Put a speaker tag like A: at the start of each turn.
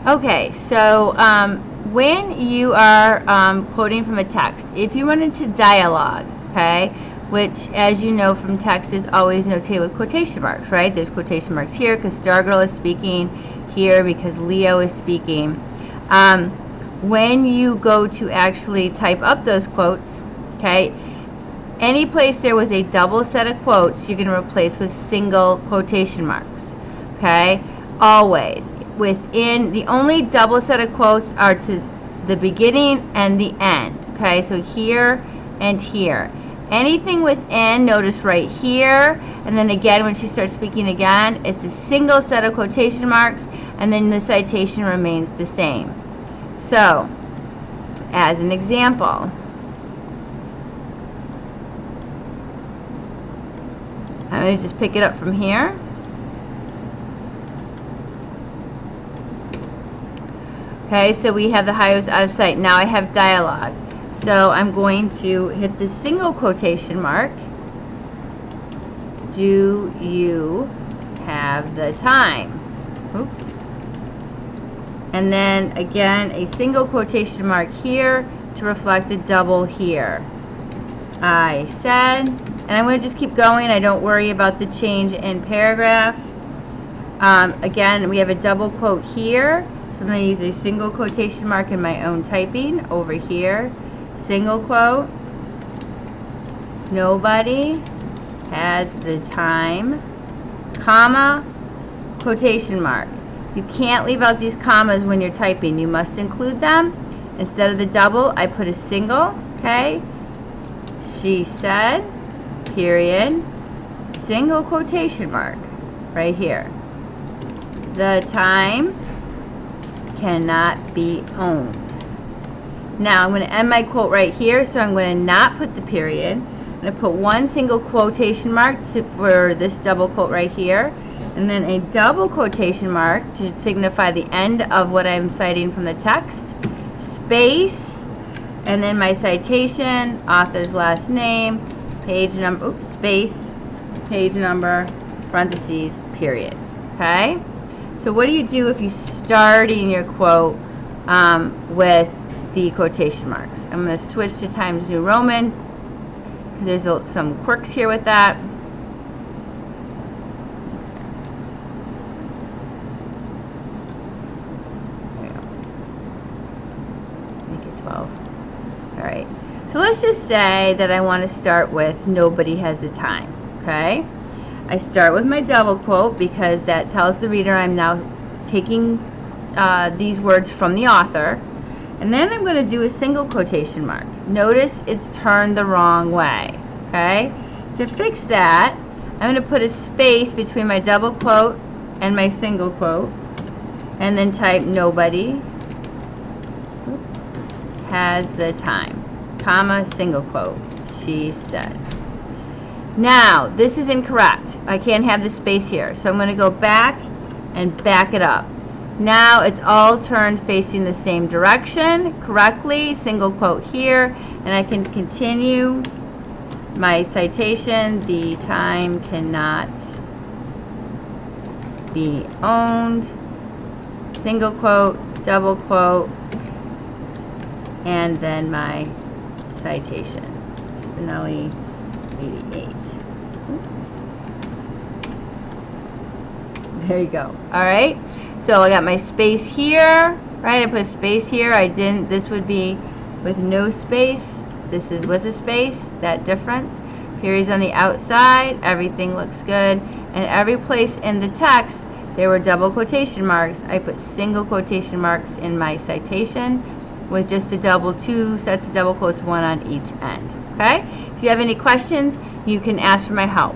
A: Okay, so when you are quoting from a text, if you run into dialogue, okay, which, as you know from text, is always notated with quotation marks, right? There's quotation marks here because Stargirl is speaking, here because Leo is speaking. When you go to actually type up those quotes, okay, any place there was a double set of quotes, you're going to replace with single quotation marks, okay? Always. Within, the only double set of quotes are to the beginning and the end, okay? So here and here. Anything within, notice right here, and then again when she starts speaking again, it's a single set of quotation marks, and then the citation remains the same. So, as an example, I'm going to just pick it up from here. Okay, so we have the highways out of sight. Now I have dialogue. So I'm going to hit the single quotation mark. Do you have the time? Oops. And then again, a single quotation mark here to reflect the double here. I said, and I'm going to just keep going. I don't worry about the change in paragraph. Again, we have a double quote here. So I'm going to use a single quotation mark in my own typing over here. Single quote. Nobody has the time, comma, quotation mark. You can't leave out these commas when you're typing. You must include them. Instead of the double, I put a single, okay? She said, period, single quotation mark, right here. The time cannot be owned. Now I'm going to end my quote right here, so I'm going to not put the period. I'm going to put one single quotation mark for this double quote right here, and then a double quotation mark to signify the end of what I'm citing from the text, space, and then my citation, author's last name, page number, oops, space, page number, parentheses, period. Okay? So what do you do if you starting your quote with the quotation marks? I'm going to switch to Times New Roman because there's some quirks here with that. There we go. Make it 12. All right. So let's just say that I want to start with nobody has the time. Okay? I start with my double quote because that tells the reader I'm now taking these words from the author. And then I'm going to do a single quotation mark. Notice it's turned the wrong way. Okay? To fix that, I'm going to put a space between my double quote and my single quote. And then type nobody has the time, comma, single quote. She said. Now, this is incorrect. I can't have the space here. So I'm going to go back and back it up. Now it's all turned facing the same direction correctly. Single quote here. And I can continue my citation. The time cannot be owned. Single quote, double quote, and then my citation. Spinelli 88. Oops. There you go. All right. So I got my space here, right? I put a space here. I didn't. This would be with no space. This is with a space. That difference. Periods on the outside. Everything looks good. And every place in the text there were double quotation marks. I put single quotation marks in my citation with just the double, two sets of double quotes, one on each end. Okay? If you have any questions, you can ask for my help.